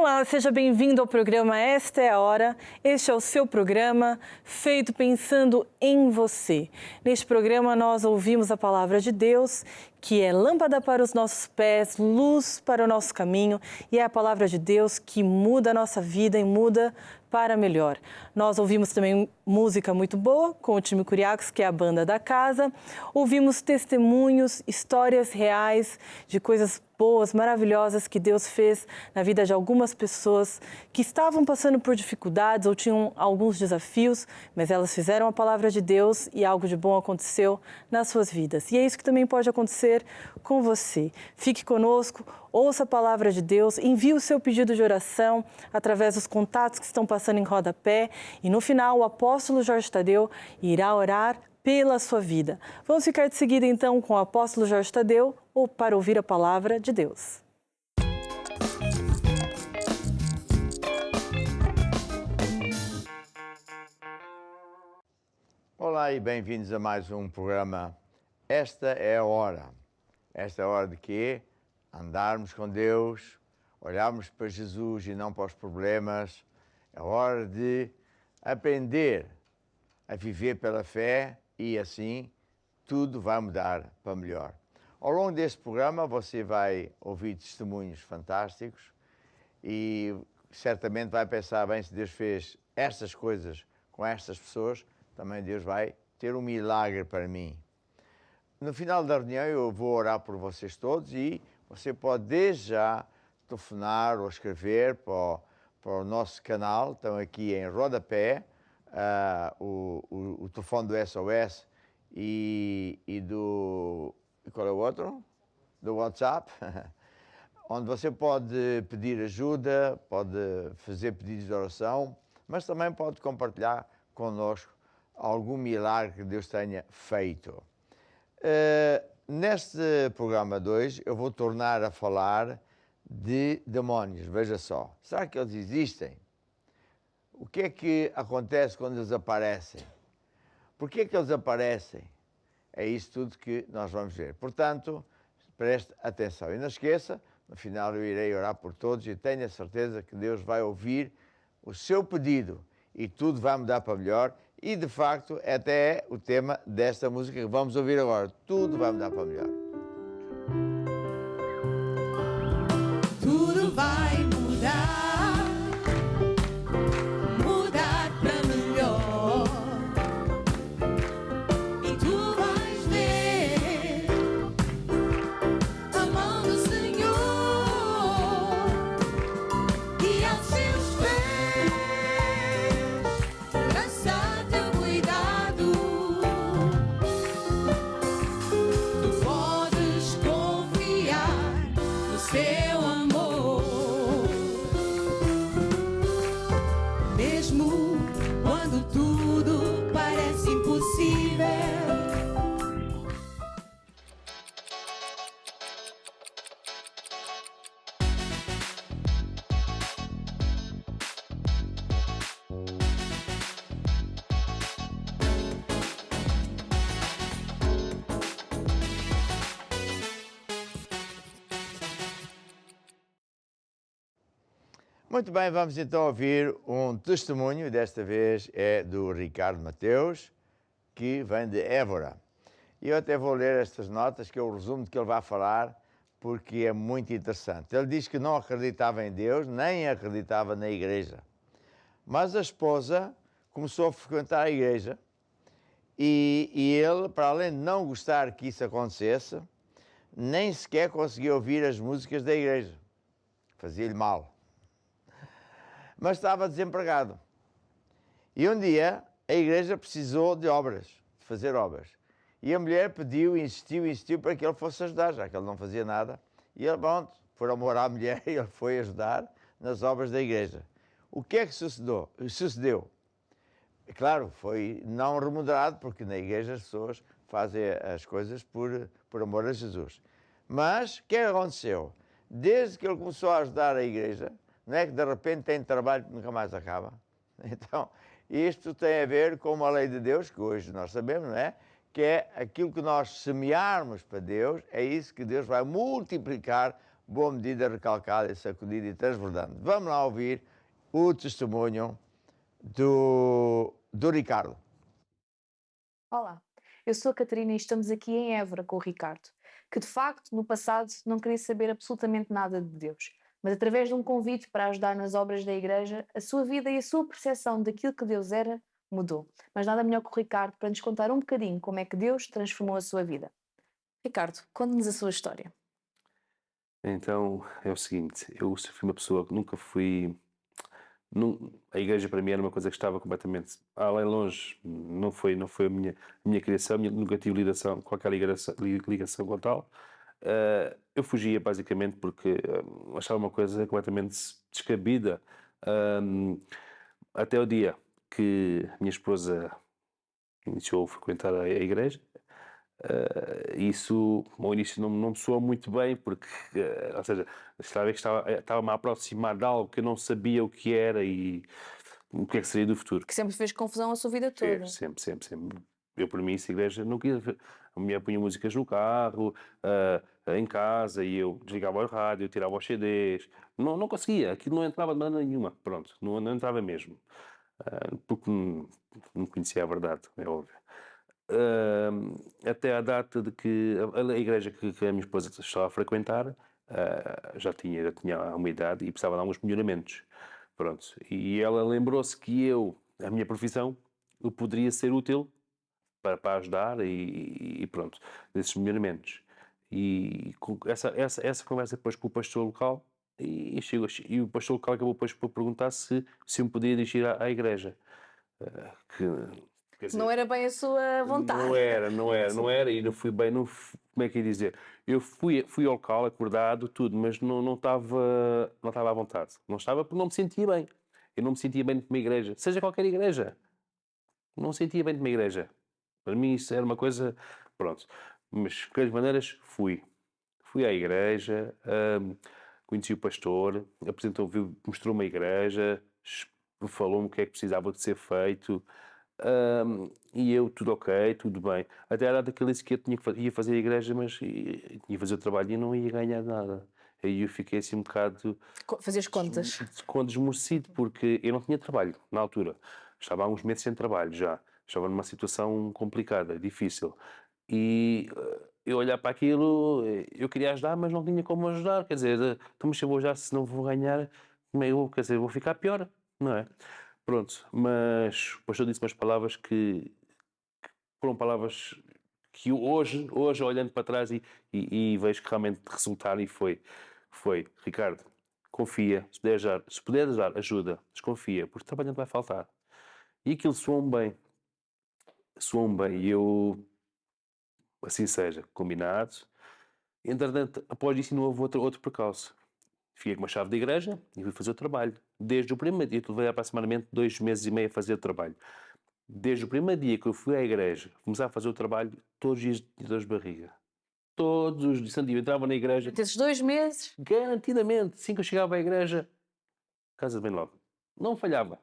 Olá, seja bem-vindo ao programa Esta é a Hora. Este é o seu programa feito pensando em você. Neste programa nós ouvimos a palavra de Deus, que é lâmpada para os nossos pés, luz para o nosso caminho, e é a palavra de Deus que muda a nossa vida e muda para melhor. Nós ouvimos também música muito boa com o time Curiacos, que é a banda da casa. Ouvimos testemunhos, histórias reais de coisas boas, maravilhosas que Deus fez na vida de algumas pessoas que estavam passando por dificuldades ou tinham alguns desafios, mas elas fizeram a palavra de Deus e algo de bom aconteceu nas suas vidas. E é isso que também pode acontecer com você. Fique conosco, ouça a palavra de Deus, envie o seu pedido de oração através dos contatos que estão passando em rodapé e no final o apóstolo Jorge Tadeu irá orar pela sua vida. Vamos ficar de seguida então com o apóstolo Jorge Tadeu ou para ouvir a palavra de Deus. Olá e bem-vindos a mais um programa. Esta é a hora. Esta é a hora de quê? Andarmos com Deus, olharmos para Jesus e não para os problemas. É a hora de aprender a viver pela fé e assim tudo vai mudar para melhor. Ao longo deste programa você vai ouvir testemunhos fantásticos e certamente vai pensar, bem, se Deus fez estas coisas com estas pessoas, também Deus vai ter um milagre para mim. No final da reunião eu vou orar por vocês todos e você pode desde já telefonar ou escrever para o nosso canal, estão aqui em rodapé, o telefone do SOS e do... qual é o outro? Do WhatsApp, onde você pode pedir ajuda, pode fazer pedidos de oração, mas também pode compartilhar connosco algum milagre que Deus tenha feito. Neste programa 2 eu vou tornar a falar de demónios, veja só. Será que eles existem? O que é que acontece quando eles aparecem? Por que é que eles aparecem? É isso tudo que nós vamos ver. Portanto, preste atenção. E não esqueça, no final eu irei orar por todos e tenho a certeza que Deus vai ouvir o seu pedido e tudo vai mudar para melhor. E, de facto, até é o tema desta música que vamos ouvir agora. Tudo vai mudar para melhor. Tudo vai mudar, mudar para melhor. E tu vais ver a mão do Senhor e aos seus pés lançar teu cuidado. Tu podes confiar no seu amor, mesmo quando tudo parece impossível. Muito bem, vamos então ouvir um testemunho, desta vez é do Ricardo Mateus, que vem de Évora. E eu até vou ler estas notas, que é o resumo de que ele vai falar, porque é muito interessante. Ele diz que não acreditava em Deus, nem acreditava na igreja. Mas a esposa começou a frequentar a igreja e ele, para além de não gostar que isso acontecesse, nem sequer conseguia ouvir as músicas da igreja. Fazia-lhe mal. Mas estava desempregado. E um dia a igreja precisou de obras, de fazer obras. E a mulher pediu, insistiu para que ele fosse ajudar, já que ele não fazia nada. E ele, pronto, por amor à mulher, ele foi ajudar nas obras da igreja. O que é que sucedeu? Claro, foi não remunerado, porque na igreja as pessoas fazem as coisas por amor a Jesus. Mas o que é que aconteceu? Desde que ele começou a ajudar a igreja, não é que de repente tem trabalho que nunca mais acaba? Então, isto tem a ver com uma lei de Deus, que hoje nós sabemos, não é? Que é aquilo que nós semearmos para Deus, é isso que Deus vai multiplicar boa medida, recalcada, sacudida e transbordante. Vamos lá ouvir o testemunho do Ricardo. Olá, eu sou a Catarina e estamos aqui em Évora com o Ricardo, que de facto no passado não queria saber absolutamente nada de Deus, mas através de um convite para ajudar nas obras da igreja, a sua vida e a sua percepção daquilo que Deus era mudou. Mas nada melhor que o Ricardo para nos contar um bocadinho como é que Deus transformou a sua vida. Ricardo, conte-nos a sua história. Então, é o seguinte, eu fui uma pessoa que nunca fui... a igreja para mim era uma coisa que estava completamente além longe, não foi a minha criação, nunca tive ligação, qualquer ligação com tal. Eu fugia basicamente porque achava uma coisa completamente descabida. Até o dia que a minha esposa iniciou a frequentar a igreja. Isso ao início não me soou muito bem, porque, ou seja, estava-me a aproximar de algo que eu não sabia o que era e o que é que seria do futuro. Que sempre fez confusão a sua vida toda. Sempre. Eu, para mim, essa igreja não queria. A mulher punha músicas no carro, em casa, e eu desligava o rádio, eu tirava os CDs. Não conseguia, aquilo não entrava de maneira nenhuma. Pronto, não entrava mesmo. Porque não conhecia a verdade, é óbvio. Até à data de que a igreja que a minha esposa estava a frequentar já tinha uma idade e precisava de alguns melhoramentos. Pronto. E ela lembrou-se que a minha profissão, eu poderia ser útil para ajudar e pronto, desses melhoramentos. E com essa conversa depois com o pastor local, e o pastor local acabou depois por perguntar se eu me podia dirigir à igreja. Quer dizer, Não era bem a sua vontade. Não era, e não fui bem, como é que ia dizer? Eu fui ao local, acordado, tudo, mas não estava à vontade. Não estava porque não me sentia bem. Eu não me sentia bem de uma igreja, seja qualquer igreja. Não me sentia bem de uma igreja. Para mim isso era uma coisa, pronto. Mas, de qualquer maneiras, fui à igreja, conheci o pastor, mostrou-me a igreja, falou-me o que é que precisava de ser feito. E eu, tudo ok, tudo bem. Até a data que ele disse que eu ia fazer a igreja, mas ia fazer o trabalho e não ia ganhar nada. Aí eu fiquei assim um bocado... Fazias contas. Desmorecido, porque eu não tinha trabalho na altura. Estava há uns meses sem trabalho já. Estava numa situação complicada, difícil. E eu olhar para aquilo, eu queria ajudar, mas não tinha como ajudar. Quer dizer, então, mas se eu vou ajudar, se não vou ganhar, quer dizer, vou ficar pior, não é? Pronto, mas o pastor disse umas palavras que foram palavras que hoje olhando para trás e vejo que realmente resultaram e foi, Ricardo, confia, se puderes dar ajuda, desconfia, porque trabalho não vai faltar. E aquilo soou-me bem, e eu, assim seja, combinado. Entretanto, após isso não houve outro percalço. Fiquei com uma chave de igreja e fui fazer o trabalho. Desde o primeiro dia, eu levei aproximadamente 2 meses e meio a fazer o trabalho. Desde o primeiro dia que eu fui à igreja, começar a fazer o trabalho, todos os dias de dores de barriga. Todos os dias, eu entrava na igreja. Desses 2 meses? Garantidamente, assim que eu chegava à igreja, casa bem logo. Não falhava,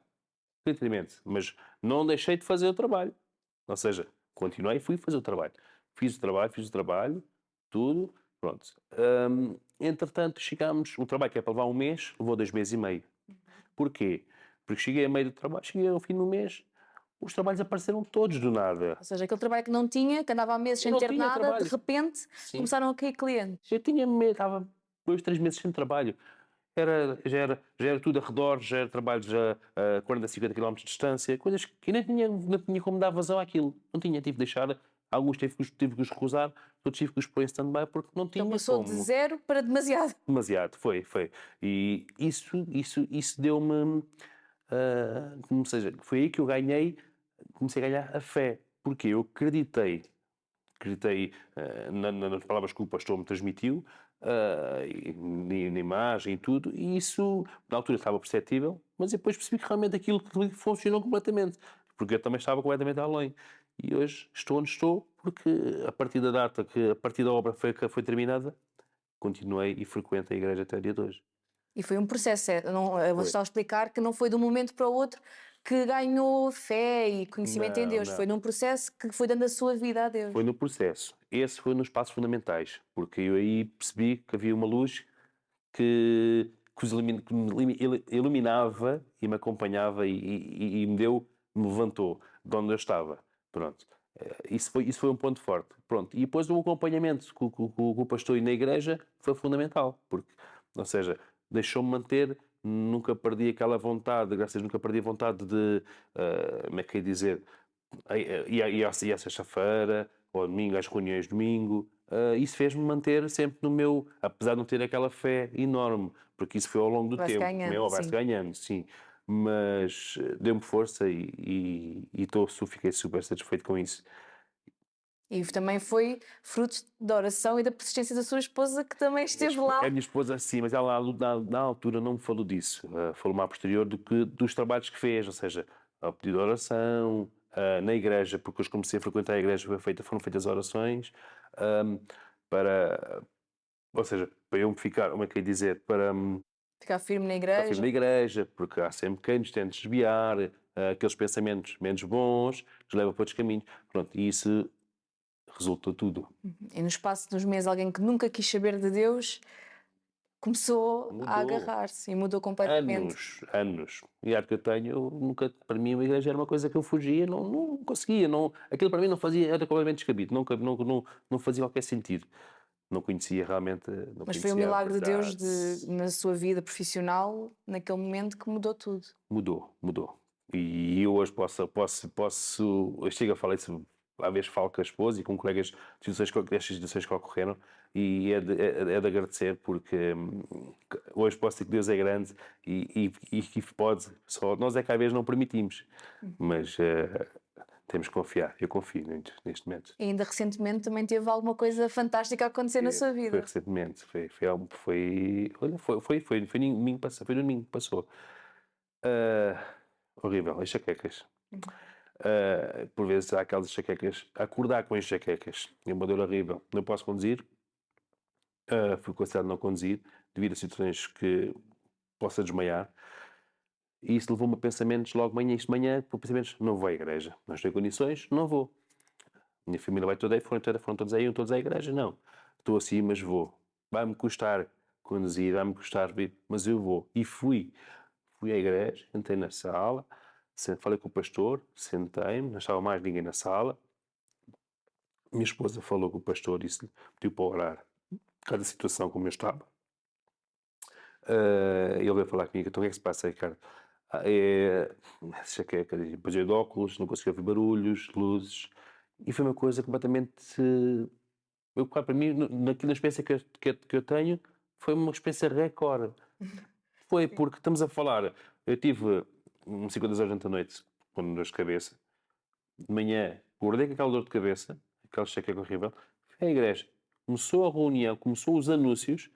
garantidamente, mas não deixei de fazer o trabalho. Ou seja, continuei e fui fazer o trabalho. Fiz o trabalho, tudo, pronto. Entretanto, chegámos, um trabalho que é para levar um mês, levou 2 meses e meio. Porquê? Porque cheguei a meio do trabalho, cheguei ao fim do mês, os trabalhos apareceram todos do nada. Ou seja, aquele trabalho que não tinha, que andava há meses sem ter nada, trabalho. De repente começaram a cair clientes. Eu tinha medo, estava 2, 3 meses sem trabalho. Já era tudo a redor, já era trabalho a 40, 50 km de distância, coisas que não tinha como dar vazão àquilo. Não tinha, tive de deixar, alguns tive que os recusar, outros tive que os pôr em stand-by porque não tinha como. Então passou de 0 para demasiado. Demasiado, foi. E isso deu-me, ou seja, foi aí que eu comecei a ganhar a fé, porque eu acreditei nas palavras que o pastor me transmitiu, na imagem e tudo, e isso na altura estava perceptível, mas depois percebi que realmente aquilo funcionou completamente, porque eu também estava completamente além. E hoje estou onde estou, porque a partir da data a partir da obra foi terminada, continuei e frequento a igreja até o dia de hoje. E foi um processo, você está a explicar que não foi de um momento para o outro que ganhou fé e conhecimento em Deus. Foi num processo que foi dando a sua vida a Deus. Foi no processo. Esse foi nos passos fundamentais, porque eu aí percebi que havia uma luz que me iluminava e me acompanhava e me levantou de onde eu estava. Pronto. Isso foi um ponto forte. Pronto. E depois o acompanhamento com o pastor e na igreja foi fundamental, porque, ou seja, deixou-me manter, nunca perdi aquela vontade, graças a Deus, nunca perdi a vontade de, como é que é dizer, ir à sexta-feira, ou ao domingo, às reuniões de domingo. Isso fez-me manter sempre no meu, apesar de não ter aquela fé enorme, porque isso foi ao longo do Vai-se tempo, ganhando, vai-se sim. ganhando, sim. Mas deu-me força fiquei super satisfeito com isso. E também foi fruto da oração e da persistência da sua esposa, que também esteve lá. A minha esposa, sim, mas ela na altura não me falou disso. Falou-me a posterior dos trabalhos que fez, ou seja, ao pedido de oração, na igreja, porque eu comecei a frequentar a igreja, foram feitas orações, ahm, ou seja, para eu me ficar, como é que eu ia dizer, para Ficar firme na ficar firme igreja. na igreja, porque há sempre quem nos tente desviar, aqueles pensamentos menos bons, nos leva para outros caminhos. Pronto, e isso resultou tudo. E no espaço dos meses, alguém que nunca quis saber de Deus começou a Mudou. agarrar-se e mudou completamente. Anos. E a que eu tenho, eu nunca, para mim, a igreja era uma coisa que eu fugia, não conseguia, aquilo para mim não fazia, era completamente descabido, não fazia qualquer sentido. Não conhecia realmente. Não Mas foi um conhecia a milagre de Deus verdade. na sua vida profissional, naquele momento, que mudou tudo. Mudou. E eu hoje eu chego a falar isso, às vezes falo com a esposa e com colegas destas situações que ocorreram, e é de agradecer, porque hoje posso dizer que Deus é grande e que pode, só nós é que às vezes não permitimos, mas temos que confiar, eu confio muito neste momento. E ainda recentemente também teve alguma coisa fantástica a acontecer na sua Foi vida. recentemente, olha, foi no domingo que passou. Horrível, as enxaquecas. Por vezes há aquelas enxaquecas, acordar com enxaquecas, é uma dor horrível. Não posso conduzir, fui considerado não conduzir, devido a situações que possa desmaiar. E isso levou-me a pensamentos logo de manhã, pensamentos, não vou à igreja, não estou em condições, não vou. Minha família vai toda aí, foram todos aí, iam todos à igreja, não. Estou assim, mas vou. Vai-me custar conduzir, vai-me custar vir, mas eu vou. E fui. Fui à igreja, entrei na sala, falei com o pastor, sentei-me, não estava mais ninguém na sala. Minha esposa falou com o pastor e pediu para orar cada situação como eu estava. Ele veio falar comigo, então o que é que se passa, Ricardo? Enxaqueca, depois eu de óculos, não conseguia ouvir barulhos, luzes, e foi uma coisa completamente. Para mim, na experiência que eu tenho, foi uma experiência recorde. Foi porque estamos a falar. Eu tive 52 horas da noite com dor de cabeça. De manhã, acordei com aquela dor de cabeça, aquela enxaqueca horrível. Fui à igreja. Começou a reunião, começou os anúncios.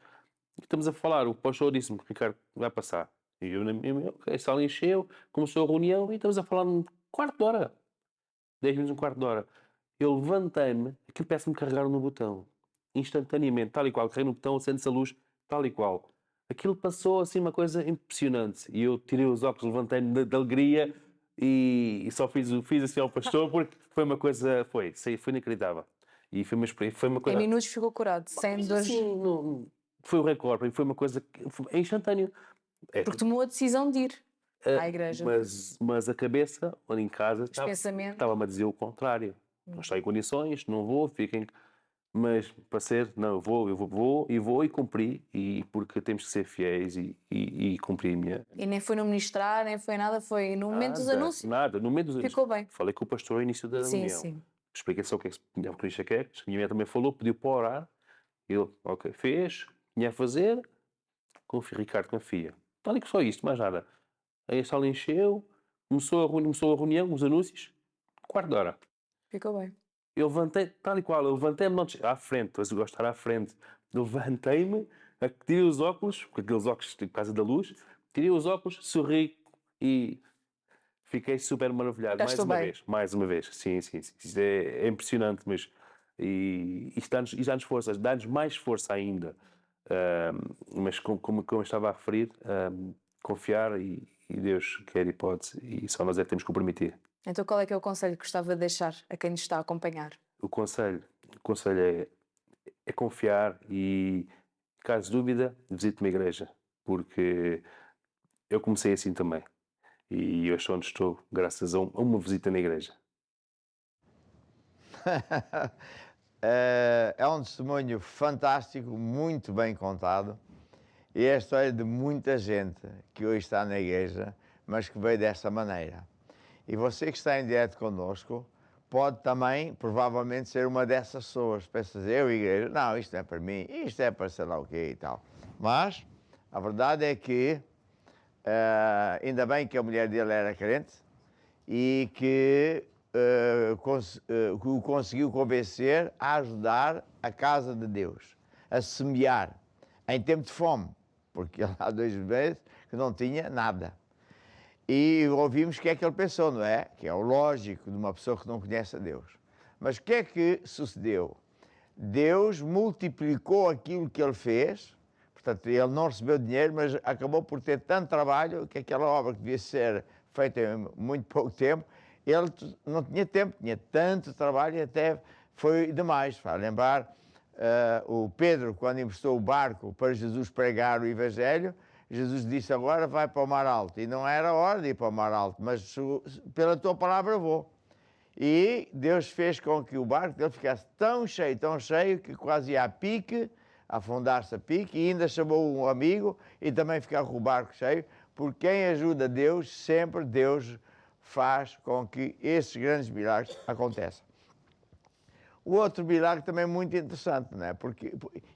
E estamos a falar. O pastor disse-me, Ricardo, vai passar. E eu, a sala encheu, começou a reunião e estamos a falar um quarto de hora. 10 minutos, um quarto de hora. Eu levantei-me, aquilo parece-me carregaram no botão. Instantaneamente, tal e qual. Carreguei no botão, acende-se a luz, tal e qual. Aquilo passou assim uma coisa impressionante. E eu tirei os óculos, levantei-me de alegria e só fiz assim ao pastor, porque foi uma coisa, foi inacreditável. E foi uma experiência, foi uma Em coisa. minutos ficou curado, sem Mas dores. assim, foi o recorde, foi uma coisa é instantâneo. Porque tomou a decisão de ir à igreja. Mas a cabeça, ali em casa, pensamentos. estava-me a dizer o contrário. Não estou em condições, não vou, fiquem. Mas para ser, não, eu vou e cumpri, e porque temos que ser fiéis e cumprir a minha. E nem foi no ministrar, nem foi nada, foi no momento dos anúncios. Nada, no momento dos anúncios. Ficou bem. Falei com o pastor ao início da Sim, reunião. sim. Expliquei só o que é que se tinha com enxaquecas. A minha mulher também falou, pediu para orar. Ele, ok, fez, tinha a fazer. Confia, Ricardo, confia. Tal e que só isto, mais nada. Aí a sala encheu, começou a reunião, os anúncios, quarto de hora. Ficou bem. Eu levantei, tal e qual, eu levantei-me à frente, mas eu gosto de estar à frente. Eu levantei-me, tirei os óculos, porque aqueles óculos por causa da luz, tirei os óculos, sorri e fiquei super maravilhado. Já estou bem. Mais uma vez. Sim. Isto é impressionante, mas isto dá-nos força, dá-nos mais força ainda. Mas como eu estava a referir, confiar e Deus quer e pode, e só nós é que temos que o permitir. Então qual é que é o conselho que gostava de deixar a quem nos está a acompanhar? O conselho é confiar e caso de dúvida, visite uma igreja, porque eu comecei assim também. E hoje onde estou, graças a uma visita na igreja. É um testemunho fantástico, muito bem contado. E é a história de muita gente que hoje está na igreja, mas que veio desta maneira. E você que está em direto connosco, pode também, provavelmente, ser uma dessas pessoas. Pensa, eu, igreja, não, isto não é para mim, isto é para sei lá o quê e tal. Mas a verdade é que, ainda bem que a mulher dele era crente e que o conseguiu convencer a ajudar a casa de Deus, a semear, em tempo de fome, porque ele há 2 meses que não tinha nada. E ouvimos o que é que ele pensou, não é? Que é o lógico de uma pessoa que não conhece a Deus. Mas o que é que sucedeu? Deus multiplicou aquilo que ele fez, portanto, ele não recebeu dinheiro, mas acabou por ter tanto trabalho que aquela obra que devia ser feita em muito pouco tempo, ele não tinha tempo, tinha tanto trabalho e até foi demais. Para lembrar, o Pedro, quando emprestou o barco para Jesus pregar o Evangelho, Jesus disse, agora vai para o Mar Alto. E não era hora de ir para o Mar Alto, mas pela tua palavra vou. E Deus fez com que o barco dele ficasse tão cheio, que quase ia a pique, a afundar-se a pique, e ainda chamou um amigo e também ficava com o barco cheio, porque quem ajuda Deus, sempre Deus faz com que esses grandes milagres aconteçam. O outro milagre também é muito interessante, não é?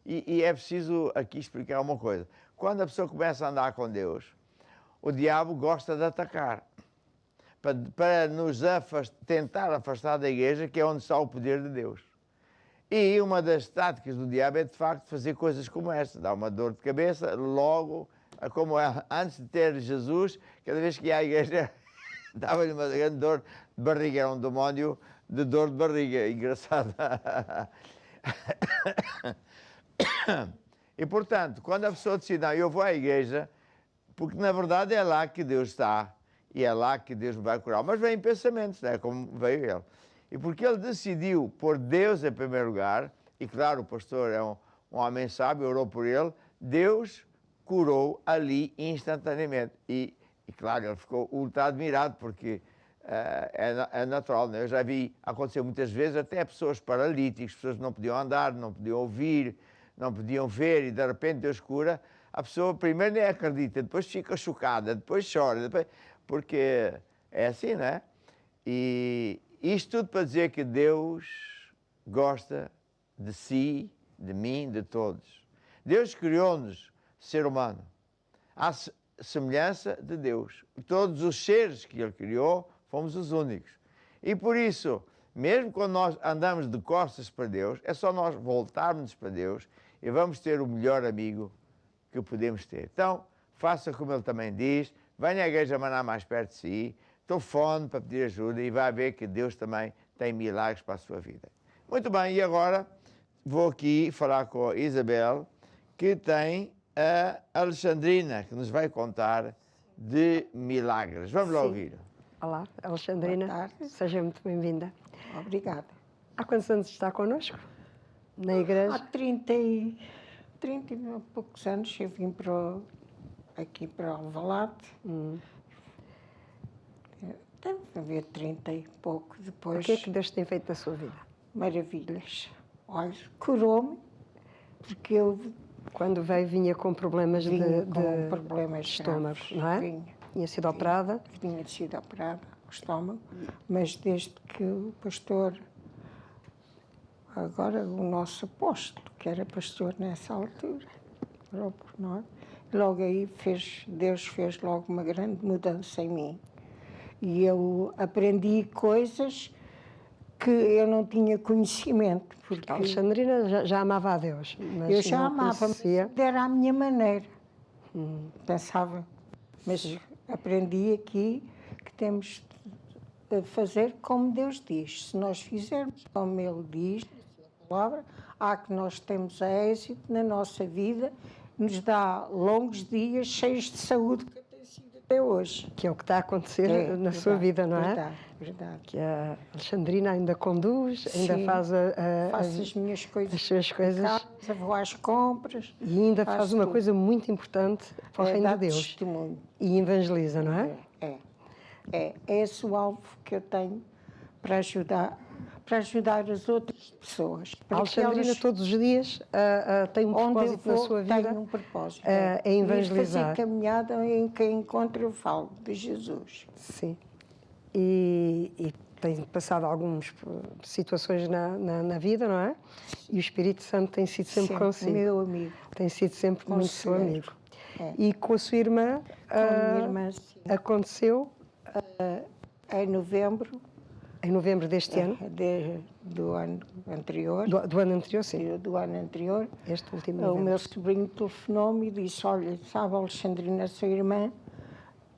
E é preciso aqui explicar uma coisa. Quando a pessoa começa a andar com Deus, o diabo gosta de atacar, para nos tentar afastar da igreja, que é onde está o poder de Deus. E uma das táticas do diabo é, de facto, fazer coisas como esta. Dá uma dor de cabeça, logo, como antes de ter Jesus, cada vez que ia à igreja, dava-lhe uma grande dor de barriga, era um demónio de dor de barriga, engraçado. E, portanto, quando a pessoa decide, não, eu vou à igreja, porque na verdade é lá que Deus está, e é lá que Deus me vai curar. Mas vem pensamentos, né? Como veio ele. E porque ele decidiu pôr Deus em primeiro lugar, e claro, o pastor é um homem sábio, orou por ele, Deus curou ali instantaneamente. E claro, ele ficou ultra admirado, porque é natural, né? Eu já vi acontecer muitas vezes, até pessoas paralíticas, pessoas que não podiam andar, não podiam ouvir, não podiam ver, e de repente Deus cura. A pessoa primeiro nem acredita, depois fica chocada, depois chora, porque é assim, não é? E isto tudo para dizer que Deus gosta de si, de mim, de todos. Deus criou-nos, ser humano, à semelhança de Deus. Todos os seres que Ele criou, fomos os únicos. E por isso, mesmo quando nós andamos de costas para Deus, é só nós voltarmos para Deus e vamos ter o melhor amigo que podemos ter. Então, faça como Ele também diz, venha à igreja maná mais perto de si, telefone para pedir ajuda e vai ver que Deus também tem milagres para a sua vida. Muito bem, e agora vou aqui falar com a Isabel, que tem a Alexandrina, que nos vai contar de milagres. Vamos lá ouvir. Olá, Alexandrina. Boa tarde. Seja muito bem-vinda. Obrigada. Há quantos anos está connosco? Na igreja? Há 30 e poucos anos eu vim aqui para Alvalade. Deve haver 30 e pouco O depois. que é que Deus tem feito na sua vida? Maravilhas. Olha, curou-me, porque eu Quando veio, vinha com problemas vinha de com problemas estômago, graves. não é? Vinha. Tinha sido operada. Tinha sido operada o estômago, mas desde que o pastor, agora o nosso apóstolo, que era pastor nessa altura, orou por nós, logo aí Deus fez logo uma grande mudança em mim. E eu aprendi coisas que eu não tinha conhecimento, porque A Alexandrina já amava a Deus, mas eu já não amava, mas conhecia. era à minha maneira. Pensava, mas aprendi aqui que temos de fazer como Deus diz. Se nós fizermos como Ele diz, na sua palavra, há que nós temos êxito na nossa vida, nos dá longos dias cheios de saúde, que tem sido até hoje. Que é o que está a acontecer É, na sua verdade, vida, não é? verdade. verdade. que a Alexandrina ainda conduz, ainda Sim, faz Faço as minhas coisas. as suas coisas de casa, vou às compras. e ainda faz faço uma tudo. coisa muito importante para o reino dar de Deus. testemunho. E evangeliza, não é? É esse o alvo que eu tenho para ajudar as outras pessoas. A Para que Alexandrina elas, todos os dias tem um onde eu propósito na vou, sua vida. tenho um propósito. É Ir evangelizar. fazer caminhada em que encontro eu falo de Jesus. Sim. E tem passado algumas situações na vida, não é? E o Espírito Santo tem sido sempre consigo. Meu amigo. Tem sido sempre muito seu Conselheiro. amigo. E com a sua irmã, Com a minha irmã, sim. aconteceu Em novembro em novembro deste ano, do ano anterior. do ano anterior, sim, Do ano anterior. este último O novembro. meu sobrinho telefonou-me e disse: olha, sabe, Alexandrina, sua irmã,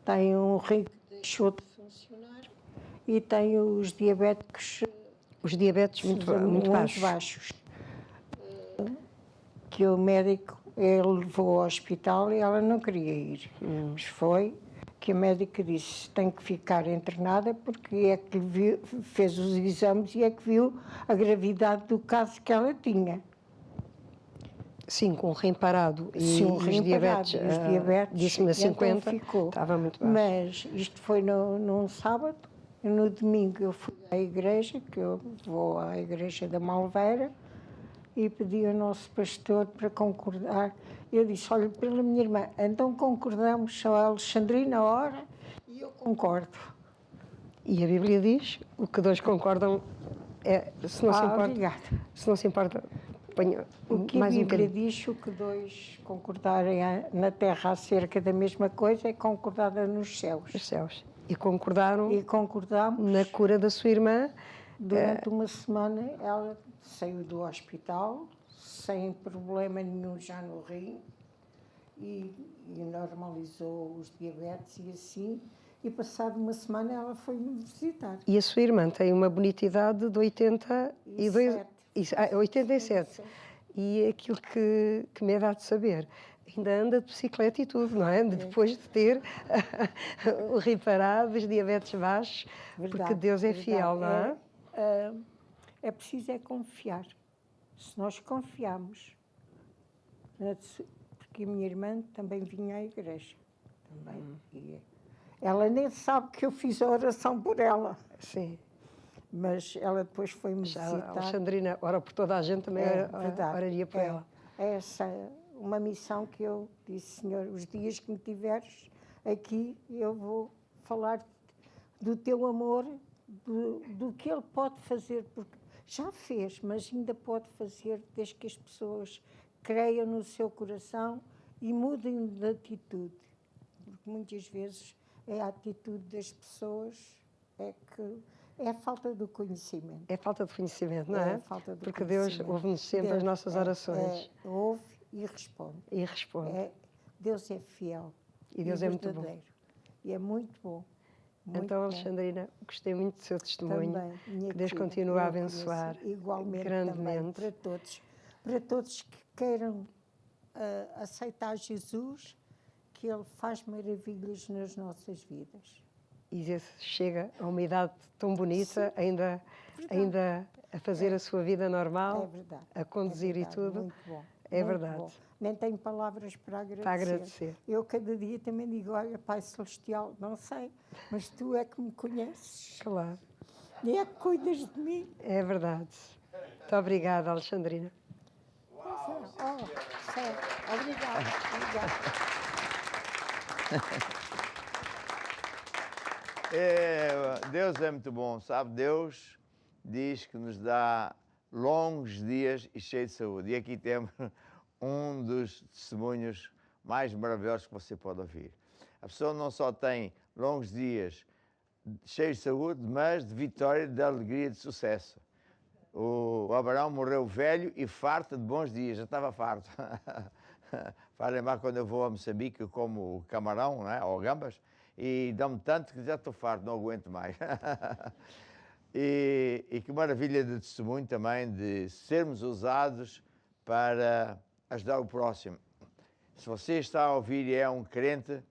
tem um rim que deixou de funcionar e tem os diabéticos Os diabetes muito baixos. Que o médico ele levou ao hospital e ela não queria ir. Mas foi que a médica disse: tem que ficar internada porque é que fez os exames e é que viu a gravidade do caso que ela tinha. Sim, com o rim parado e Sim, um os rim diabetes, parado, os diabetes, disse-me a então 50, ficou. estava muito baixo. Mas isto foi num sábado, e no domingo eu fui à igreja, que eu vou à igreja da Malveira, e pedi ao nosso pastor para concordar. Eu disse: olha, pela minha irmã, então concordamos só a Alexandrina a hora, e eu concordo. E a Bíblia diz, o que dois concordam, se não se importa, Obrigada. se não se importa, ponha O que mais a um Bíblia bocadinho. diz, o que dois concordarem na terra acerca da mesma coisa é concordada nos céus. Os céus. E concordaram E concordamos. na cura da sua irmã. Durante uma semana ela saiu do hospital sem problema nenhum já no rim e normalizou os diabetes e assim. E passado uma semana ela foi-me visitar. E a sua irmã tem uma bonita idade de 82, 87. E aquilo que me é dado de saber, ainda anda de bicicleta e tudo, não é? Depois de ter o rim parado, os diabetes baixos, porque Deus é fiel, não é? É preciso confiar. Se nós confiarmos, porque a minha irmã também vinha à igreja. E ela nem sabe que eu fiz a oração por ela. Sim. Mas ela depois foi-me Já visitar. a Alexandrina ora por toda a gente, também oraria por ela. É essa uma missão que eu disse: Senhor, os dias que me tiveres aqui, eu vou falar do teu amor, do que Ele pode fazer, porque já fez, mas ainda pode fazer, desde que as pessoas creiam no seu coração e mudem de atitude. Porque muitas vezes é a atitude das pessoas é a falta do conhecimento. É falta de conhecimento, não é? É a falta de porque Deus conhecimento. ouve-nos sempre as nossas orações. Ouve e responde. E responde. Deus é fiel. E Deus é muito bom. verdadeiro. E é muito bom. Muito Então, bom. Alexandrina, gostei muito do seu testemunho. Também, minha Que Deus querida, continue a eu abençoar conheço igualmente grandemente. também para todos que queiram aceitar Jesus, que Ele faz maravilhas nas nossas vidas. E chega a uma idade tão bonita, ainda a fazer a sua vida normal, É verdade. a conduzir verdade, e tudo. Muito bom. É muito verdade. bom. Nem tenho palavras para agradecer. Para agradecer. Eu cada dia também digo: olha, Pai Celestial, não sei, mas Tu é que me conheces Claro, e é que cuidas de mim. é verdade. Muito obrigada, Alexandrina. Sério. Obrigada. Deus é muito bom, sabe? Deus diz que nos dá longos dias e cheio de saúde. E aqui temos um dos testemunhos mais maravilhosos que você pode ouvir. A pessoa não só tem longos dias cheios de saúde, mas de vitória, de alegria, de sucesso. O Abraão morreu velho e farto de bons dias, já estava farto. Faz lembrar quando eu vou a Moçambique, eu como camarão, né, ou gambas, e dão-me tanto que já estou farto, não aguento mais. E que maravilha de testemunho também de sermos usados para ajudar o próximo. Se você está a ouvir e é um crente,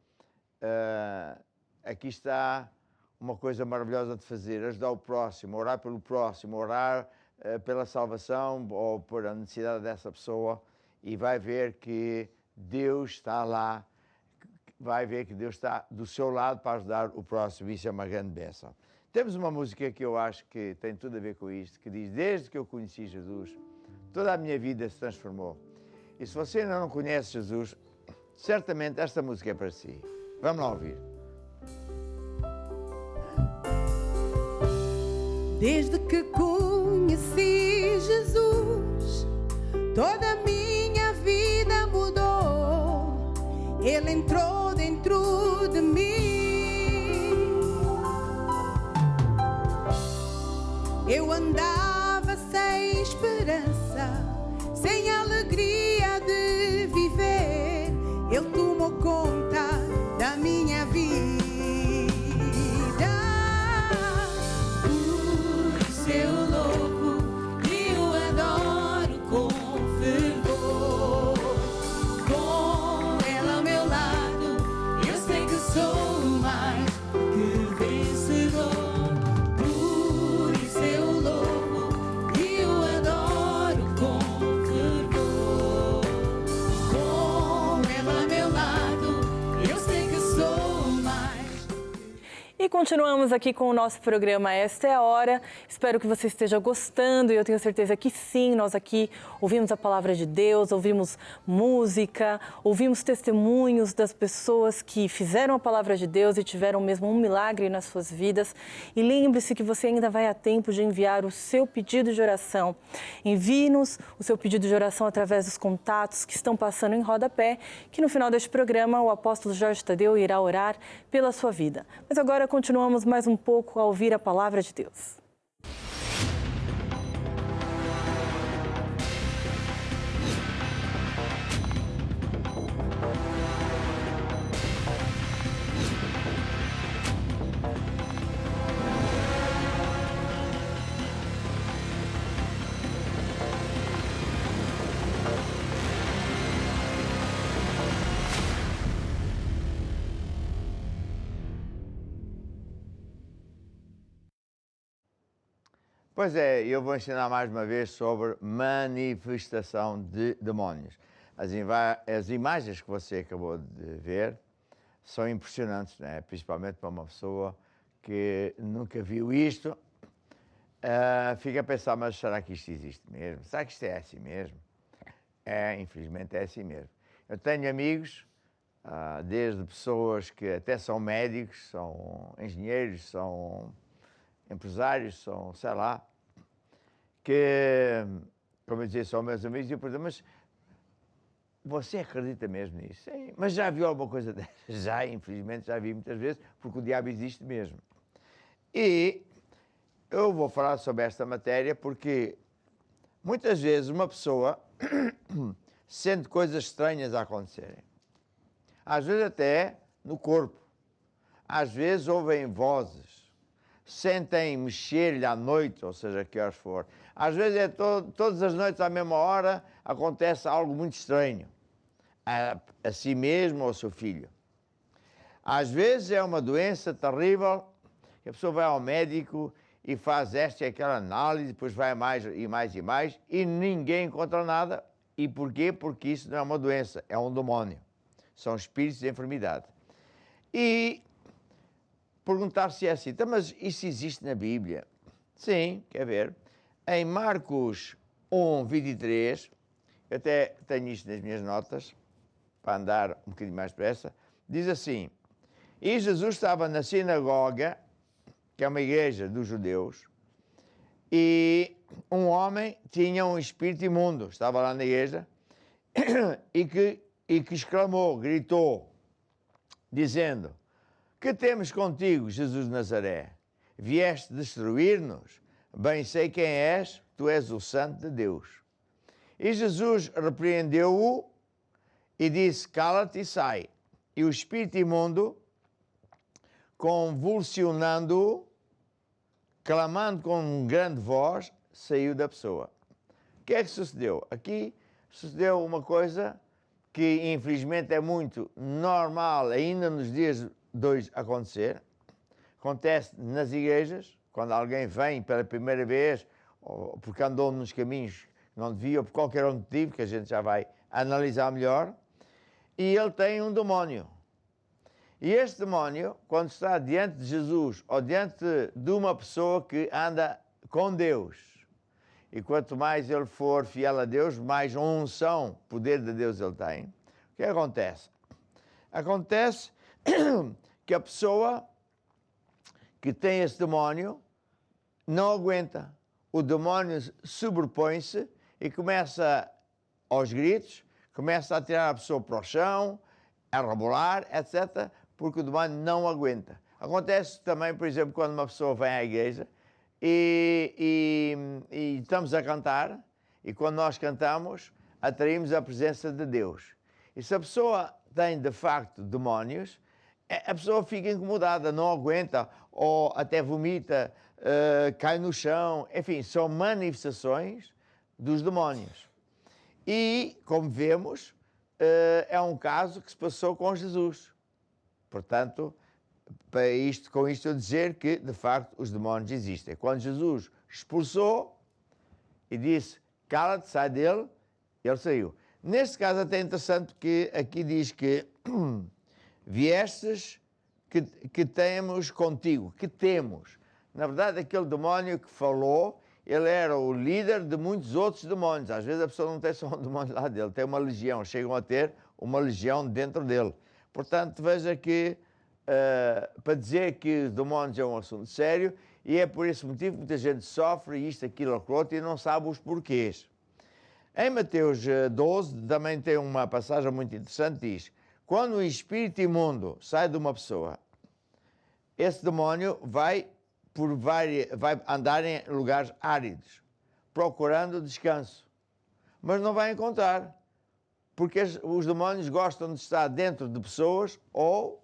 aqui está uma coisa maravilhosa de fazer, ajudar o próximo, orar pelo próximo, orar pela salvação ou por a necessidade dessa pessoa, e vai ver que Deus está lá, vai ver que Deus está do seu lado para ajudar o próximo. Isso é uma grande bênção. Temos uma música que eu acho que tem tudo a ver com isto, que diz: desde que eu conheci Jesus, toda a minha vida se transformou. E se você ainda não conhece Jesus, certamente esta música é para si. Vamos lá ouvir. Desde que conheci Jesus, toda a minha vida mudou. Ele entrou dentro de mim. Eu andava sem esperança, sem alegria de viver. Ele tomou conta da minha vida. Eu louvo e o adoro com fervor. Com ela ao meu lado, eu sei que sou mais que vencedor. Por isso eu louvo e o adoro com fervor. Com ela ao meu lado, eu sei que sou mais. E continuamos aqui com o nosso programa Esta é a Hora. Espero que você esteja gostando e eu tenho certeza que sim. Nós aqui ouvimos a palavra de Deus, ouvimos música, ouvimos testemunhos das pessoas que fizeram a palavra de Deus e tiveram mesmo um milagre nas suas vidas. E lembre-se que você ainda vai a tempo de enviar o seu pedido de oração. Envie-nos o seu pedido de oração através dos contatos que estão passando em rodapé, que no final deste programa o apóstolo Jorge Tadeu irá orar pela sua vida. Mas agora continuamos mais um pouco a ouvir a palavra de Deus. Pois é, eu vou ensinar mais uma vez sobre manifestação de demónios. As imagens que você acabou de ver são impressionantes, né? Principalmente para uma pessoa que nunca viu isto. Fica a pensar, mas será que isto existe mesmo? Será que isto é assim mesmo? Infelizmente é assim mesmo. Eu tenho amigos, desde pessoas que até são médicos, são engenheiros, são empresários, são, sei lá, que, como eu dizia, são meus amigos, e eu pergunto: mas você acredita mesmo nisso? Sim, mas já viu alguma coisa dessa? Já, infelizmente, já vi muitas vezes, porque o diabo existe mesmo. E eu vou falar sobre esta matéria porque muitas vezes uma pessoa sente coisas estranhas a acontecerem. Às vezes até no corpo. Às vezes ouvem vozes. Sentem mexer-lhe à noite, ou seja, que horas for. Às vezes todas as noites à mesma hora acontece algo muito estranho a si mesmo ou ao seu filho. Às vezes é uma doença terrível, que a pessoa vai ao médico e faz esta e aquela análise, depois vai mais e mais e mais, e ninguém encontra nada. E porquê? Porque isso não é uma doença, é um demónio. São espíritos de enfermidade. E perguntar se é assim: então, mas isso existe na Bíblia? Sim, quer ver? Em Marcos 1, 23, eu até tenho isto nas minhas notas, para andar um bocadinho mais depressa, diz assim: e Jesus estava na sinagoga, que é uma igreja dos judeus, e um homem tinha um espírito imundo, estava lá na igreja, e que exclamou, gritou, dizendo: que temos contigo, Jesus de Nazaré? Vieste destruir-nos? Bem sei quem és, tu és o Santo de Deus. E Jesus repreendeu-o e disse: cala-te e sai. E o espírito imundo, convulsionando-o, clamando com grande voz, saiu da pessoa. O que é que sucedeu? Aqui sucedeu uma coisa que infelizmente é muito normal ainda nos dias de hoje acontecer. acontece nas igrejas, quando alguém vem pela primeira vez, ou porque andou nos caminhos que não devia, ou por qualquer outro motivo, que a gente já vai analisar melhor, e ele tem um demónio. E este demónio, quando está diante de Jesus, ou diante de uma pessoa que anda com Deus, e quanto mais ele for fiel a Deus, mais unção, poder de Deus ele tem. O que acontece? Acontece que a pessoa que tem esse demónio não aguenta. O demónio sobrepõe-se e começa aos gritos, começa a tirar a pessoa para o chão, a rebolar, etc., porque o demónio não aguenta. Acontece também, por exemplo, quando uma pessoa vem à igreja e estamos a cantar, e quando nós cantamos, atraímos a presença de Deus. E se a pessoa tem, de facto, demónios, a pessoa fica incomodada, não aguenta, ou até vomita, cai no chão, enfim, são manifestações dos demónios. E, como vemos, é um caso que se passou com Jesus. Portanto, com isto eu dizer que, de facto, os demónios existem. Quando Jesus expulsou e disse, cala-te, sai dele, ele saiu. Neste caso até é interessante que aqui diz que viestes que temos contigo, que temos. Na verdade, aquele demónio que falou, ele era o líder de muitos outros demónios. Às vezes a pessoa não tem só um demónio lá dele, tem uma legião, chegam a ter uma legião dentro dele. Portanto, veja que, para dizer que os demónios é um assunto sério, e é por esse motivo que muita gente sofre isto, aquilo, aquilo outro, e não sabe os porquês. Em Mateus 12 também tem uma passagem muito interessante, diz, quando o espírito imundo sai de uma pessoa, esse demónio vai andar em lugares áridos, procurando descanso, mas não vai encontrar, porque os demónios gostam de estar dentro de pessoas ou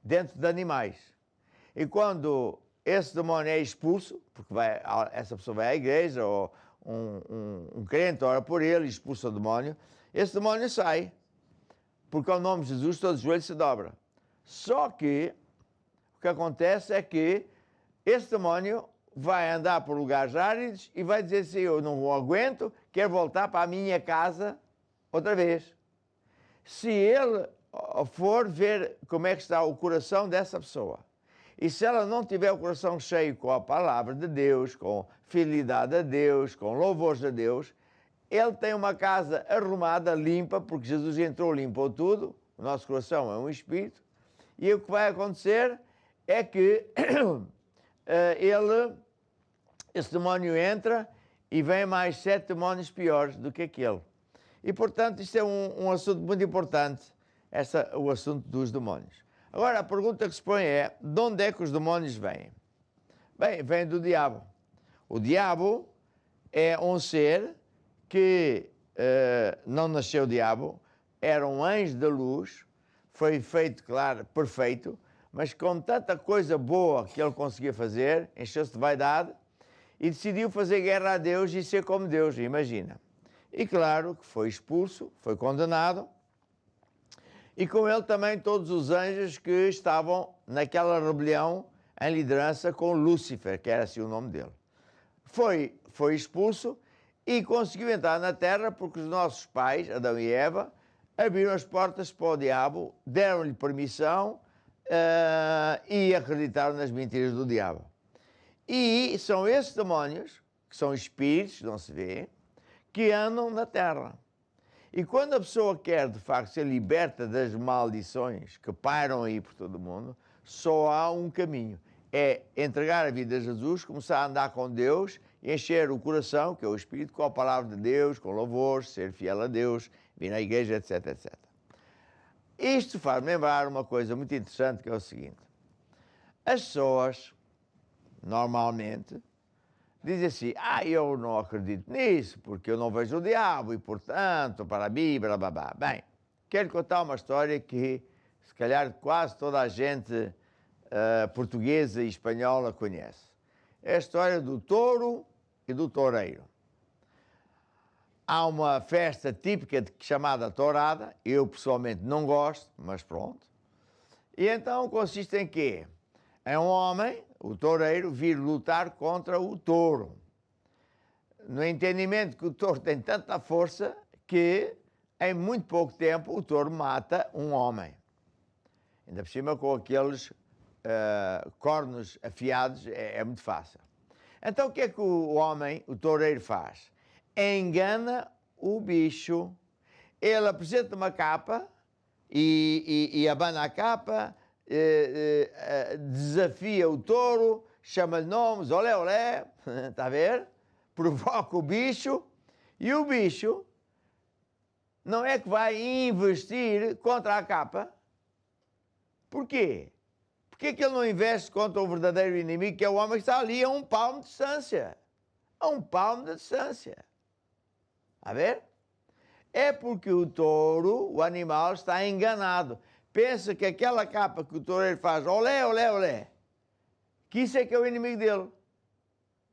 dentro de animais. E quando esse demónio é expulso, porque essa pessoa vai à igreja, ou um crente ora por ele e expulsa o demónio, esse demónio sai, porque ao nome de Jesus todo joelho se dobra. Só que o que acontece é que esse demónio vai andar por lugares áridos e vai dizer assim, eu não aguento, quero voltar para a minha casa outra vez. Se ele for ver como é que está o coração dessa pessoa, e se ela não tiver o coração cheio com a palavra de Deus, com fidelidade a Deus, com louvores a Deus, ele tem uma casa arrumada, limpa, porque Jesus entrou, limpou tudo, o nosso coração é um espírito, e o que vai acontecer é que esse demónio entra e vem mais 7 demónios piores do que aquele. E, portanto, isto é um assunto muito importante, o assunto dos demónios. Agora, a pergunta que se põe é, de onde é que os demónios vêm? Bem, vem do diabo. O diabo é um ser que não nasceu diabo, era um anjo da luz, foi feito, claro, perfeito, mas com tanta coisa boa que ele conseguia fazer, encheu-se de vaidade e decidiu fazer guerra a Deus e ser como Deus, imagina. E claro que foi expulso, foi condenado, e com ele também todos os anjos que estavam naquela rebelião em liderança com Lúcifer, que era assim o nome dele. Foi expulso e conseguiu entrar na terra porque os nossos pais, Adão e Eva, abriram as portas para o diabo, deram-lhe permissão e acreditaram nas mentiras do diabo. E são esses demónios, que são espíritos, não se vê, que andam na terra. E quando a pessoa quer, de facto, ser liberta das maldições que pairam aí por todo o mundo, só há um caminho. É entregar a vida a Jesus, começar a andar com Deus, encher o coração, que é o Espírito, com a palavra de Deus, com louvor, ser fiel a Deus, vir à igreja, etc, etc. Isto faz-me lembrar uma coisa muito interessante, que é o seguinte. As pessoas, normalmente, dizem assim, eu não acredito nisso, porque eu não vejo o diabo, e portanto, para a Bíblia, babá. Bem, quero contar uma história que, se calhar, quase toda a gente portuguesa e espanhola conhece. É a história do touro e do toureiro. Há uma festa típica chamada tourada, eu pessoalmente não gosto, mas pronto. E então consiste em quê? é um homem, o toureiro, vir lutar contra o touro. No entendimento que o touro tem tanta força que em muito pouco tempo o touro mata um homem. Ainda por cima com aqueles cornos afiados é muito fácil. Então o que é que o homem, o toureiro, faz? Engana o bicho. Ele apresenta uma capa e abana a capa, desafia o touro, chama-lhe nomes, olé, olé, está a ver? Provoca o bicho e o bicho não é que vai investir contra a capa. Porquê? Porquê que ele não investe contra o verdadeiro inimigo, que é o homem que está ali a um palmo de distância? A um palmo de distância. A ver? É porque o touro, o animal, está enganado. Pensa que aquela capa que o toureiro faz, olé, olé, olé, que isso é que é o inimigo dele.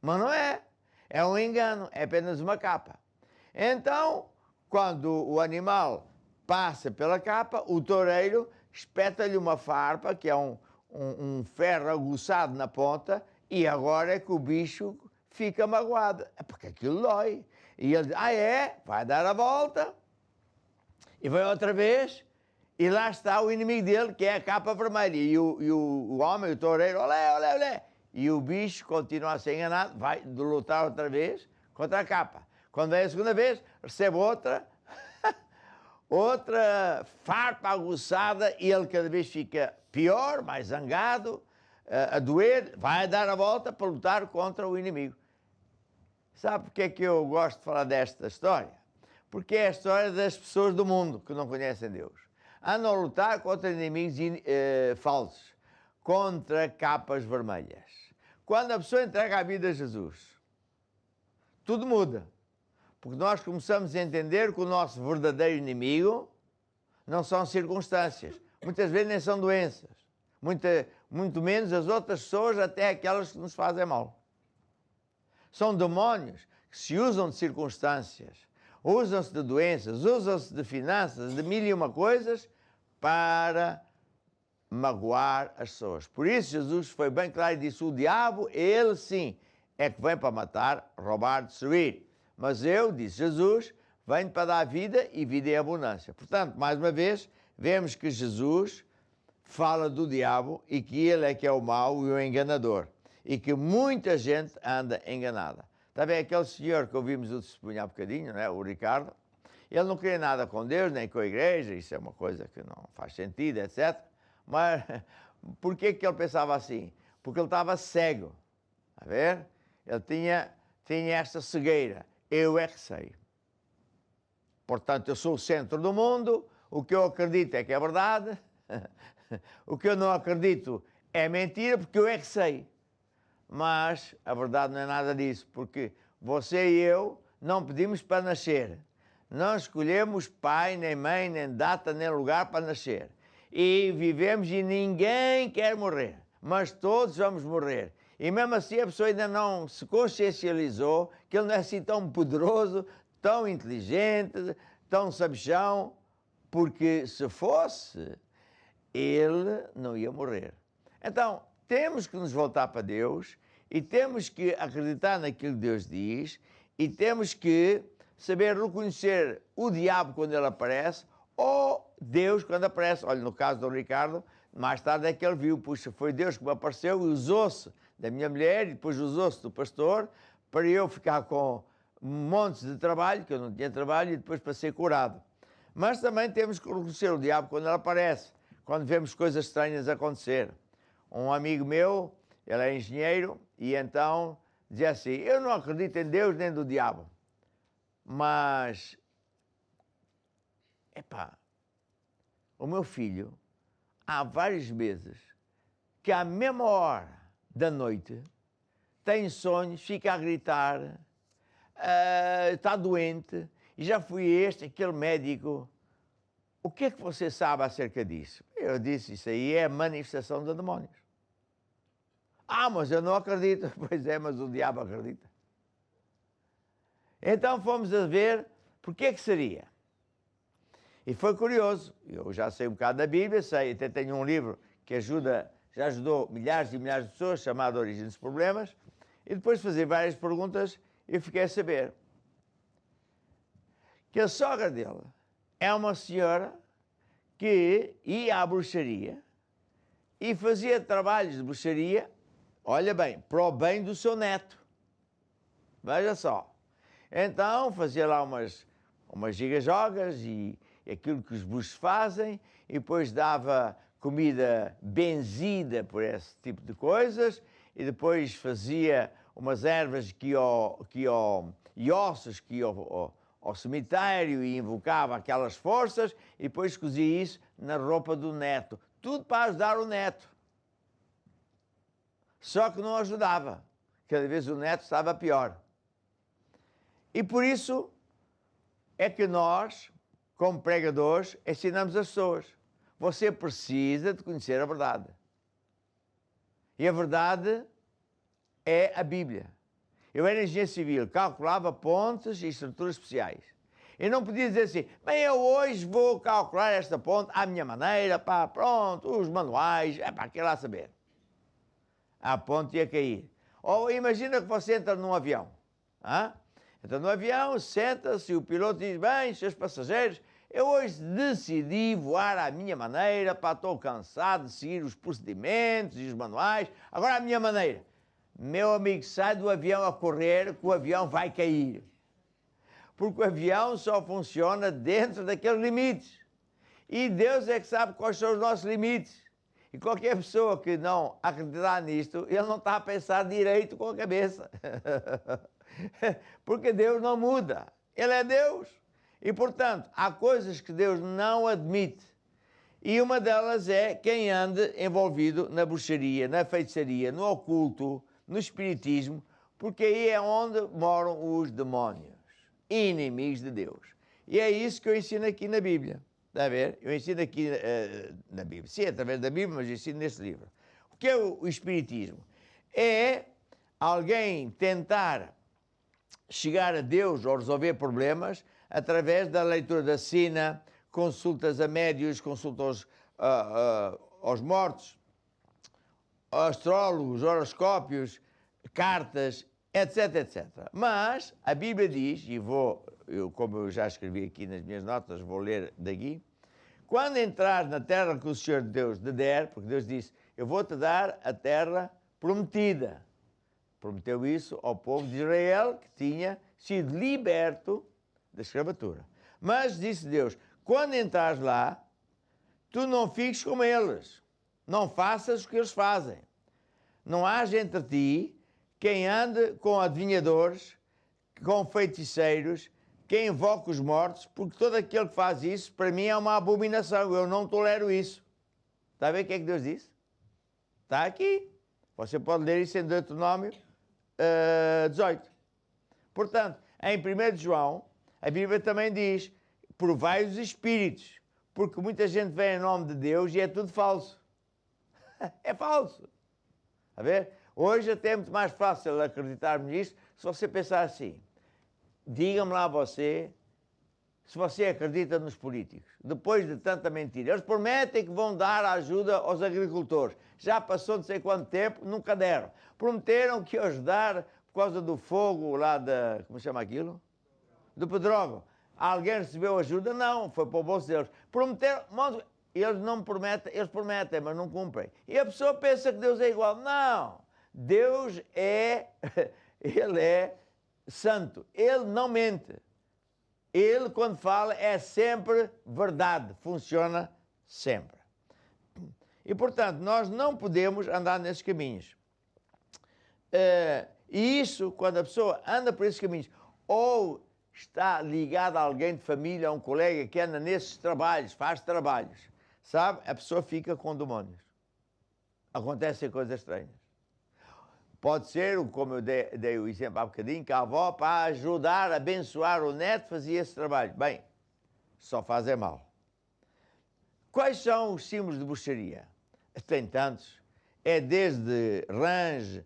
Mas não é. É um engano, é apenas uma capa. Então, quando o animal passa pela capa, o toureiro espeta-lhe uma farpa, que é um ferro aguçado na ponta, e agora é que o bicho fica magoado. É porque aquilo dói. E ele diz, vai dar a volta, e vai outra vez, e lá está o inimigo dele, que é a capa vermelha. E o homem, o toureiro, olé, olé, olé. E o bicho continua a ser enganado, vai lutar outra vez contra a capa. Quando vem a segunda vez, recebe outra farpa aguçada, e ele cada vez fica pior, mais zangado, a doer, vai dar a volta para lutar contra o inimigo. Sabe porque é que eu gosto de falar desta história? Porque é a história das pessoas do mundo que não conhecem Deus. Andam a lutar contra inimigos falsos, contra capas vermelhas. Quando a pessoa entrega a vida a Jesus, tudo muda. Porque nós começamos a entender que o nosso verdadeiro inimigo não são circunstâncias. Muitas vezes nem são doenças. Muito menos as outras pessoas, até aquelas que nos fazem mal. São demónios que se usam de circunstâncias, usam-se de doenças, usam-se de finanças, de mil e uma coisas para magoar as pessoas. Por isso Jesus foi bem claro e disse, o diabo, ele sim, é que vem para matar, roubar, destruir. Mas eu, disse Jesus, venho para dar vida e vida em abundância. Portanto, mais uma vez, vemos que Jesus fala do diabo e que ele é que é o mau e o enganador. E que muita gente anda enganada. Está bem, aquele senhor que ouvimos o testemunho há bocadinho, né, o Ricardo, ele não queria nada com Deus, nem com a igreja, isso é uma coisa que não faz sentido, etc. Mas por que ele pensava assim? Porque ele estava cego, a ver? Ele tinha esta cegueira, eu é que sei. Portanto, eu sou o centro do mundo, o que eu acredito é que é verdade, o que eu não acredito é mentira, porque eu é que sei. Mas a verdade não é nada disso, porque você e eu não pedimos para nascer. Não escolhemos pai, nem mãe, nem data, nem lugar para nascer. E vivemos e ninguém quer morrer, mas todos vamos morrer. E mesmo assim a pessoa ainda não se consciencializou que ele não é assim tão poderoso, tão inteligente, tão sabichão, porque se fosse, ele não ia morrer. Então, temos que nos voltar para Deus e temos que acreditar naquilo que Deus diz e temos que saber reconhecer o diabo quando ele aparece ou Deus quando aparece. Olha, no caso do Ricardo, mais tarde é que ele viu, puxa, foi Deus que me apareceu e usou-se da minha mulher e depois usou-se do pastor para eu ficar com montes de trabalho, que eu não tinha trabalho, e depois para ser curado. Mas também temos que reconhecer o diabo quando ele aparece, quando vemos coisas estranhas acontecer. Um amigo meu, ele é engenheiro, e então dizia assim, eu não acredito em Deus nem do diabo, mas, o meu filho, há vários meses, que à mesma hora da noite, tem sonhos, fica a gritar, está doente, e já fui aquele médico, o que é que você sabe acerca disso? Eu disse, isso aí é a manifestação de demónios. Mas eu não acredito. Pois é, mas o diabo acredita. Então fomos a ver por que seria. E foi curioso. Eu já sei um bocado da Bíblia, sei, até tenho um livro que ajuda já ajudou milhares e milhares de pessoas, chamado Origem dos Problemas, e depois de fazer várias perguntas, eu fiquei a saber que a sogra dele é uma senhora que ia à bruxaria e fazia trabalhos de bruxaria, olha bem, para o bem do seu neto. Veja só. Então fazia lá umas giga-jogas e aquilo que os bruxos fazem, e depois dava comida benzida por esse tipo de coisas, e depois fazia umas ervas e ossos que iam ao cemitério e invocava aquelas forças, e depois cozia isso na roupa do neto. Tudo para ajudar o neto. Só que não ajudava. Cada vez o neto estava pior. E por isso é que nós, como pregadores, ensinamos as pessoas. Você precisa de conhecer a verdade. E a verdade é a Bíblia. Eu era engenheiro civil, calculava pontes e estruturas especiais. Eu não podia dizer assim, bem, eu hoje vou calcular esta ponte à minha maneira, pá, pronto, os manuais, é para que lá saber. A ponte ia cair. Ou imagina que você entra num avião. Entra no avião, senta-se e o piloto diz, bem, seus passageiros, eu hoje decidi voar à minha maneira, pá, estou cansado de seguir os procedimentos e os manuais, agora à minha maneira. Meu amigo, sai do avião a correr, que o avião vai cair. Porque o avião só funciona dentro daqueles limites. E Deus é que sabe quais são os nossos limites. E qualquer pessoa que não acreditar nisto, ele não está a pensar direito com a cabeça. Porque Deus não muda. Ele é Deus. E, portanto, há coisas que Deus não admite. E uma delas é quem ande envolvido na bruxaria, na feitiçaria, no oculto, no espiritismo, porque aí é onde moram os demónios, inimigos de Deus. E é isso que eu ensino aqui na Bíblia. Está a ver? Eu ensino aqui na Bíblia. Sim, através da Bíblia, mas eu ensino nesse livro. O que é o espiritismo? É alguém tentar chegar a Deus ou resolver problemas através da leitura da sina, consultas a médios, consultas aos mortos, astrólogos, horoscópios, cartas, etc, etc. Mas a Bíblia diz, e como eu já escrevi aqui nas minhas notas, vou ler daqui, quando entrar na terra que o Senhor Deus te der, porque Deus disse, eu vou-te dar a terra prometida. Prometeu isso ao povo de Israel, que tinha sido liberto da escravatura. Mas disse Deus, quando entrares lá, tu não fiques como eles. Não faças o que eles fazem. Não haja entre ti quem ande com adivinhadores, com feiticeiros, quem invoca os mortos, porque todo aquele que faz isso, para mim é uma abominação. Eu não tolero isso. Está a ver o que é que Deus disse? Está aqui. Você pode ler isso em Deuteronômio 18. Portanto, em 1 João, a Bíblia também diz, provai os espíritos, porque muita gente vem em nome de Deus e é tudo falso. É falso. A ver? Hoje até é muito mais fácil acreditarmos nisto se você pensar assim. Diga-me lá você, se você acredita nos políticos, depois de tanta mentira. Eles prometem que vão dar ajuda aos agricultores. Já passou não sei quanto tempo, nunca deram. Prometeram que iam ajudar por causa do fogo lá da... Como se chama aquilo? Do Pedrógão. Alguém recebeu ajuda? Não, foi para o bolso deles. Prometeram... Eles não prometem, eles prometem, mas não cumprem. E a pessoa pensa que Deus é igual. Não! Deus é... Ele é santo. Ele não mente. Ele, quando fala, é sempre verdade. Funciona sempre. E, portanto, nós não podemos andar nesses caminhos. E isso, quando a pessoa anda por esses caminhos, ou está ligada a alguém de família, a um colega que anda nesses trabalhos, faz trabalhos, sabe? A pessoa fica com demónios. Acontecem coisas estranhas. Pode ser, como eu dei o exemplo há bocadinho, que a avó, para ajudar a abençoar o neto, fazia esse trabalho. Bem, só faz é mal. Quais são os símbolos de bruxaria? Tem tantos. É desde rãs,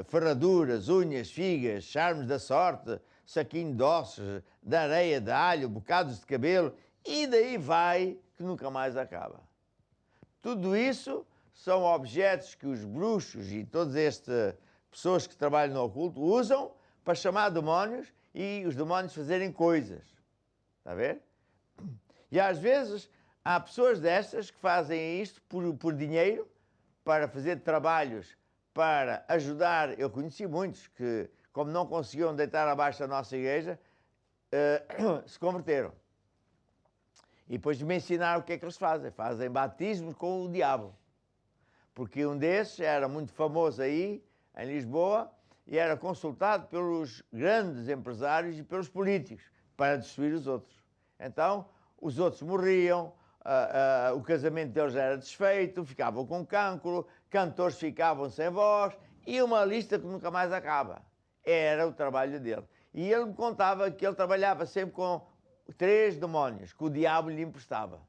ferraduras, unhas, figas, charmes da sorte, saquinho de ossos, de areia, de alho, bocados de cabelo, e daí vai que nunca mais acaba. Tudo isso são objetos que os bruxos e todas estas pessoas que trabalham no oculto usam para chamar demónios e os demónios fazerem coisas. Está a ver? E às vezes há pessoas destas que fazem isto por dinheiro, para fazer trabalhos, para ajudar. Eu conheci muitos que, como não conseguiam deitar abaixo da nossa igreja, se converteram. E depois de me ensinaram o que é que eles fazem. Fazem batismos com o diabo. Porque um desses era muito famoso aí, em Lisboa, e era consultado pelos grandes empresários e pelos políticos para destruir os outros. Então, os outros morriam, o casamento deles era desfeito, ficavam com cancro, cantores ficavam sem voz, e uma lista que nunca mais acaba. Era o trabalho dele. E ele me contava que ele trabalhava sempre com 3 demónios, que o diabo lhe emprestava.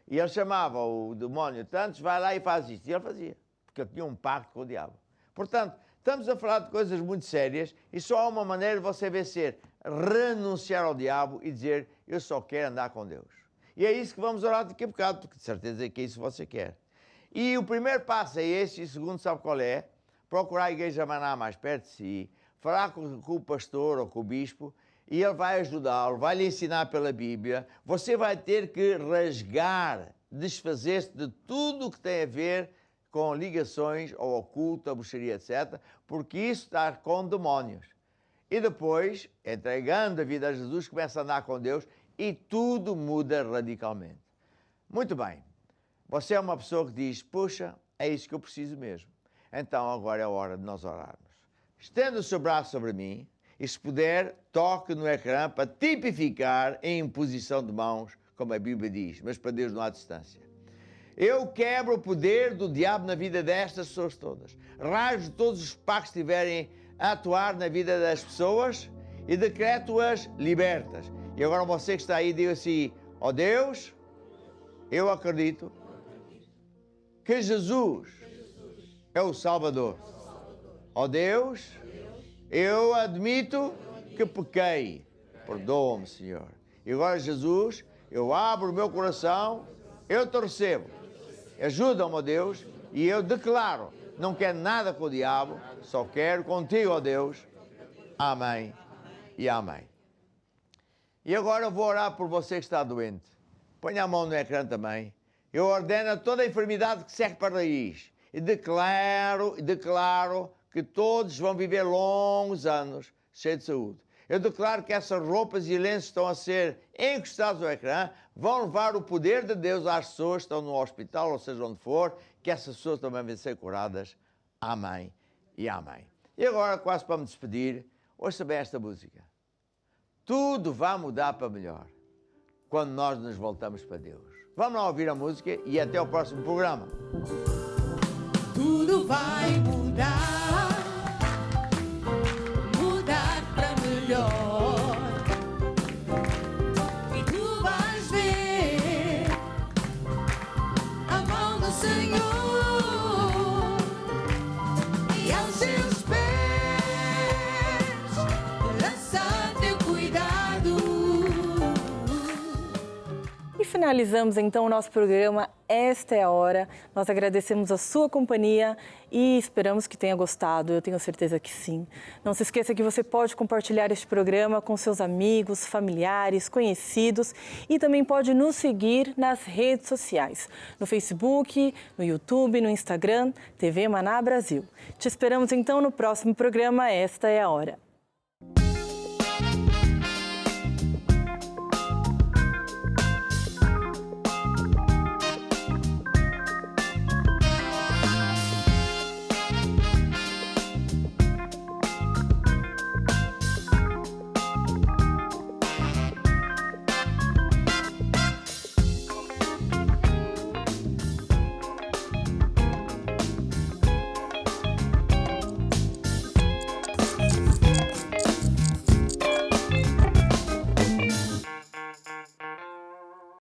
E ele chamava o demónio tantos, vai lá e faz isto. E ele fazia, porque ele tinha um pacto com o diabo. Portanto, estamos a falar de coisas muito sérias e só há uma maneira de você vencer: renunciar ao diabo e dizer, eu só quero andar com Deus. E é isso que vamos orar daqui a bocado, porque de certeza que é isso que você quer. E o primeiro passo é esse, e o segundo sabe qual é? Procurar a igreja Maná mais perto de si, falar com o pastor ou com o bispo, e ele vai ajudá-lo, vai lhe ensinar pela Bíblia. Você vai ter que rasgar, desfazer-se de tudo o que tem a ver com ligações ao oculto, à bruxaria, etc., porque isso está com demónios. E depois, entregando a vida a Jesus, começa a andar com Deus e tudo muda radicalmente. Muito bem. Você é uma pessoa que diz, puxa, é isso que eu preciso mesmo. Então agora é a hora de nós orarmos. Estenda o seu braço sobre mim e, se puder, toque no ecrã para tipificar em imposição de mãos, como a Bíblia diz, mas para Deus não há distância. Eu quebro o poder do diabo na vida destas pessoas todas. Rasgo todos os pactos que estiverem a atuar na vida das pessoas e decreto-as libertas. E agora você que está aí, diga assim, ó Deus, eu acredito que Jesus é o Salvador. Ó Deus, eu admito que pequei. Perdoa-me, Senhor. E agora, Jesus, eu abro o meu coração, eu te recebo. Ajuda-me, ó Deus, e eu declaro, não quero nada com o diabo, só quero contigo, ó Deus. Amém e amém. E agora eu vou orar por você que está doente. Ponha a mão no ecrã também. Eu ordeno toda a enfermidade que segue para a raiz. E declaro que todos vão viver longos anos cheios de saúde. Eu declaro que essas roupas e lenços estão a ser encostados ao ecrã, vão levar o poder de Deus às pessoas que estão no hospital, ou seja onde for, que essas pessoas também vão ser curadas. Amém e amém. E agora, quase para me despedir, ouça bem esta música. Tudo vai mudar para melhor quando nós nos voltamos para Deus. Vamos lá ouvir a música e até o próximo programa. Tudo vai mudar, mudar para melhor. E tu vais ver a mão do Senhor e aos seus pés lançar teu cuidado. E finalizamos então o nosso programa Esta é a Hora. Nós agradecemos a sua companhia e esperamos que tenha gostado. Eu tenho certeza que sim. Não se esqueça que você pode compartilhar este programa com seus amigos, familiares, conhecidos e também pode nos seguir nas redes sociais, no Facebook, no YouTube, no Instagram, TV Maná Brasil. Te esperamos então no próximo programa Esta é a Hora.